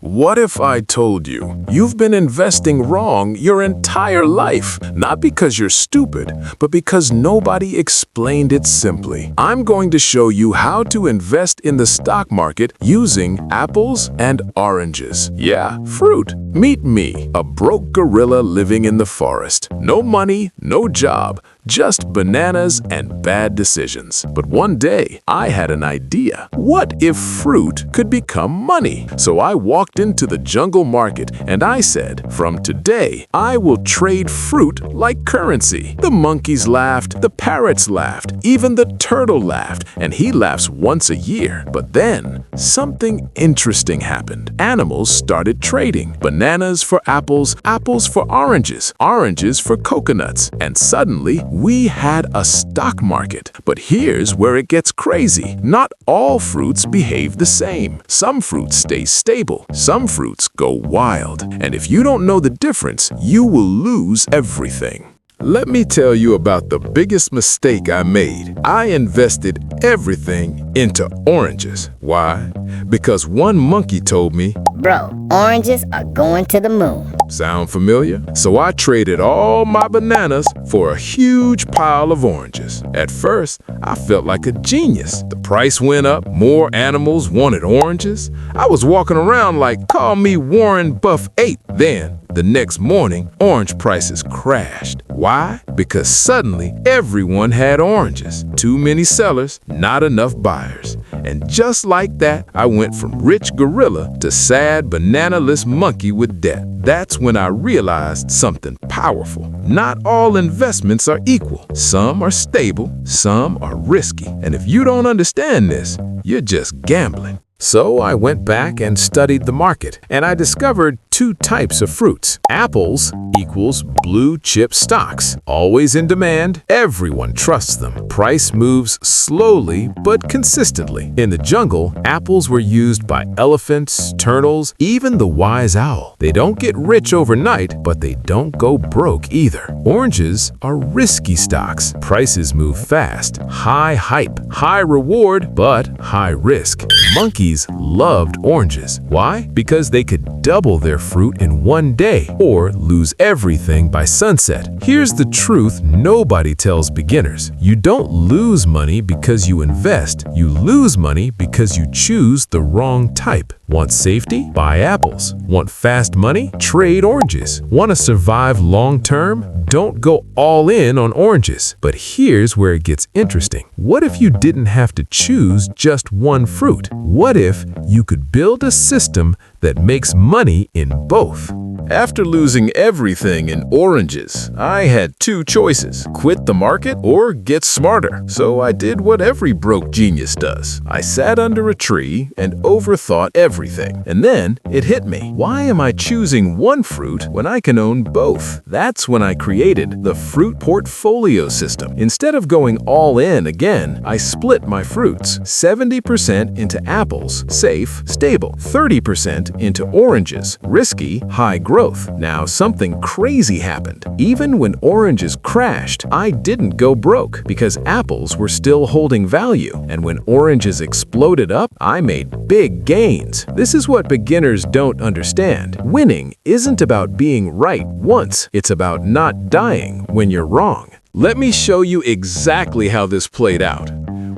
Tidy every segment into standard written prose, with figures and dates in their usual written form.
What if I told you you've been investing wrong your entire life? Not because you're stupid, but because nobody explained it simply. I'm going to show you how to invest in the stock market using apples and oranges. Yeah, fruit. Meet me, a broke gorilla living in the forest. No money, no job, just bananas and bad decisions. But one day, I had an idea. What if fruit could become money? So I walked into the jungle market and I said, from today, I will trade fruit like currency. The monkeys laughed, the parrots laughed, even the turtle laughed, and he laughs once a year. But then, something interesting happened. Animals started trading. Bananas for apples, apples for oranges, oranges for coconuts, and suddenly, we had a stock market. But here's where it gets crazy. Not all fruits behave the same. Some fruits stay stable. Some fruits go wild. And if you don't know the difference, you will lose everything. Let me tell you about the biggest mistake I made. I invested everything into oranges. Why? Because one monkey told me, "Bro, oranges are going to the moon." Sound familiar? So I traded all my bananas for a huge pile of oranges. At first, I felt like a genius. The price went up, more animals wanted oranges. I was walking around like, call me Warren Buff 8. Then, the next morning, orange prices crashed. Why? Because suddenly, everyone had oranges. Too many sellers, not enough buyers. And just like that, I went from rich gorilla to sad banana-less monkey with debt. That's when I realized something powerful. Not all investments are equal. Some are stable, some are risky. And if you don't understand this, you're just gambling. So I went back and studied the market, and I discovered two types of fruits. Apples equals blue chip stocks. Always in demand, everyone trusts them. Price moves slowly but consistently. In the jungle, apples were used by elephants, turtles, even the wise owl. They don't get rich overnight, but they don't go broke either. Oranges are risky stocks. Prices move fast. High hype, high reward, but high risk. Monkeys loved oranges. Why? Because they could double their fruit in one day or lose everything by sunset. Here's the truth nobody tells beginners. You don't lose money because you invest. You lose money because you choose the wrong type. Want safety? Buy apples. Want fast money? Trade oranges. Want to survive long term? Don't go all in on oranges. But here's where it gets interesting. What if you didn't have to choose just one fruit? What if you could build a system that makes money in both? After losing everything in oranges, I had two choices: quit the market or get smarter. So I did what every broke genius does. I sat under a tree and overthought everything. And then it hit me. Why am I choosing one fruit when I can own both? That's when I created the fruit portfolio system. Instead of going all in again, I split my fruits. 70% into apples, safe, stable. 30% into oranges, risky, high growth. Now something crazy happened. Even when oranges crashed, I didn't go broke because apples were still holding value. And when oranges exploded up, I made big gains. This is what beginners don't understand. Winning isn't about being right once. It's about not dying when you're wrong. Let me show you exactly how this played out.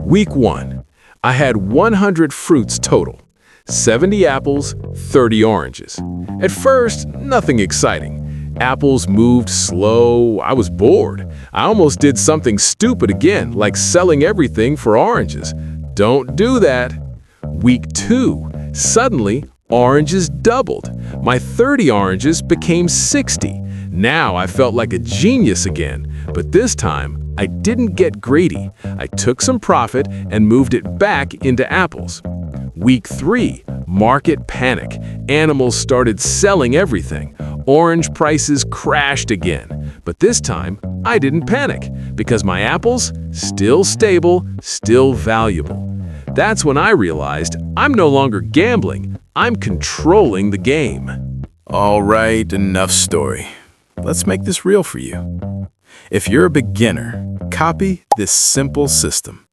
Week 1. I had 100 fruits total. 70 apples, 30 oranges. At first, nothing exciting. Apples moved slow. I was bored. I almost did something stupid again, like selling everything for oranges. Don't do that. Week 2. Suddenly, oranges doubled. My 30 oranges became 60. Now I felt like a genius again. But this time, I didn't get greedy. I took some profit and moved it back into apples. Week 3, market panic. Animals started selling everything. Orange prices crashed again. But this time, I didn't panic because my apples, still stable, still valuable. That's when I realized I'm no longer gambling. I'm controlling the game. All right, enough story. Let's make this real for you. If you're a beginner, copy this simple system.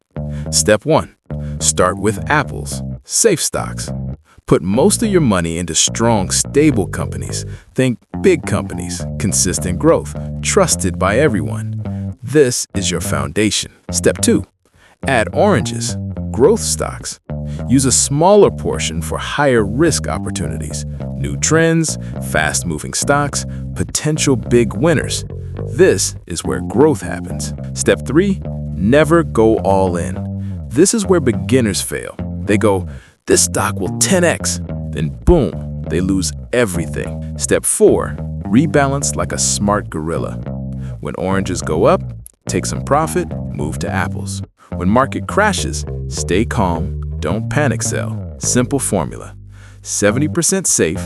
Step 1. Start with apples, safe stocks. Put most of your money into strong, stable companies. Think big companies, consistent growth, trusted by everyone. This is your foundation. Step 2. Add oranges, growth stocks. Use a smaller portion for higher risk opportunities, new trends, fast-moving stocks, potential big winners. This is where growth happens. Step 3, never go all in. This is where beginners fail. They go, this stock will 10x, then boom, they lose everything. Step 4, rebalance like a smart gorilla. When oranges go up, take some profit, move to apples. When market crashes, stay calm, don't panic sell. Simple formula. 70% safe,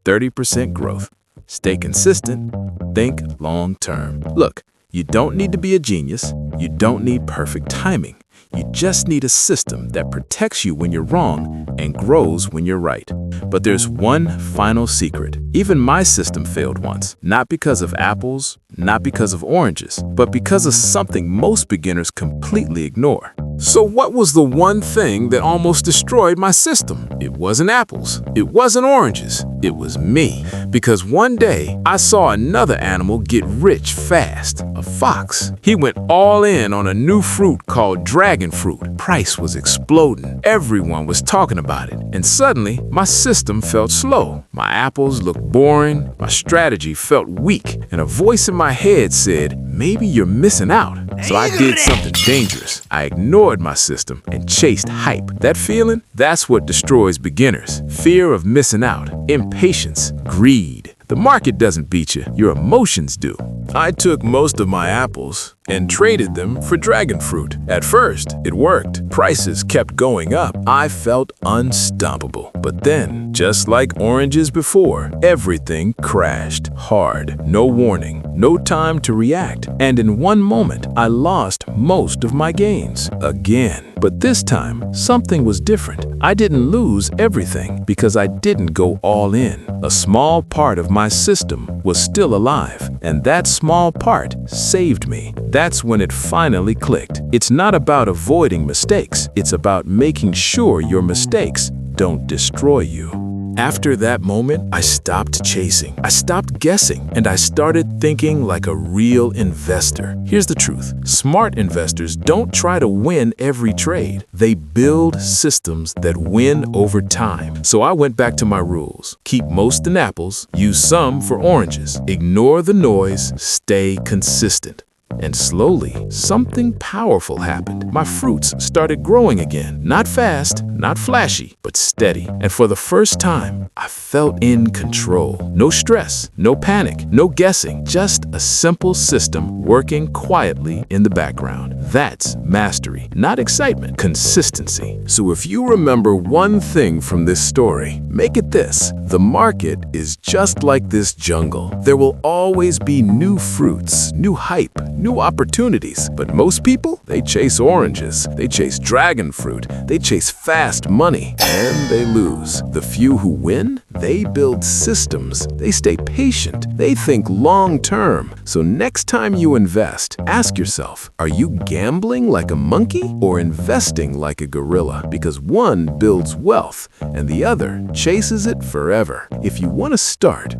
30% growth. Stay consistent, think long term. Look, you don't need to be a genius. You don't need perfect timing. You just need a system that protects you when you're wrong and grows when you're right. But there's one final secret. Even my system failed once, not because of apples, not because of oranges, but because of something most beginners completely ignore. So what was the one thing that almost destroyed my system? It wasn't apples. It wasn't oranges. It was me. Because one day, I saw another animal get rich fast, a fox. He went all in on a new fruit called dragon fruit. Price was exploding. Everyone was talking about it. And suddenly, my system felt slow. My apples looked boring. My strategy felt weak. And a voice in my head said, maybe you're missing out. So I did something dangerous. I ignored my system and chased hype. That feeling, that's what destroys beginners. Fear of missing out, impatience, greed. The market doesn't beat you, your emotions do. I took most of my apples and traded them for dragon fruit. At first, it worked. Prices kept going up. I felt unstoppable. But then, just like oranges before, everything crashed hard. No warning, no time to react. And in one moment, I lost most of my gains. Again. But this time, something was different. I didn't lose everything because I didn't go all in. A small part of my system was still alive, and that small part saved me. That's when it finally clicked. It's not about avoiding mistakes. It's about making sure your mistakes don't destroy you. After that moment, I stopped chasing. I stopped guessing, and I started thinking like a real investor. Here's the truth. Smart investors don't try to win every trade. They build systems that win over time. So I went back to my rules. Keep most in apples, use some for oranges. Ignore the noise, stay consistent. And slowly, something powerful happened. My fruits started growing again. Not fast, not flashy, but steady. And for the first time, I felt in control. No stress, no panic, no guessing. Just a simple system working quietly in the background. That's mastery, not excitement, consistency. So if you remember one thing from this story, make it this. The market is just like this jungle. There will always be new fruits, new hype, new opportunities. But most people, they chase oranges, they chase dragon fruit, they chase fast money, and they lose. The few who win, they build systems, they stay patient, they think long term. So next time you invest, ask yourself, are you gambling like a monkey or investing like a gorilla? Because one builds wealth and the other chases it forever. If you want to start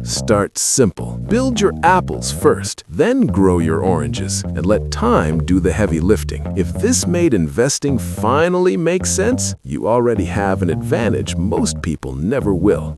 simple. Build your apples first, then grow your oranges, and let time do the heavy lifting. If this made investing finally make sense, you already have an advantage most people never will.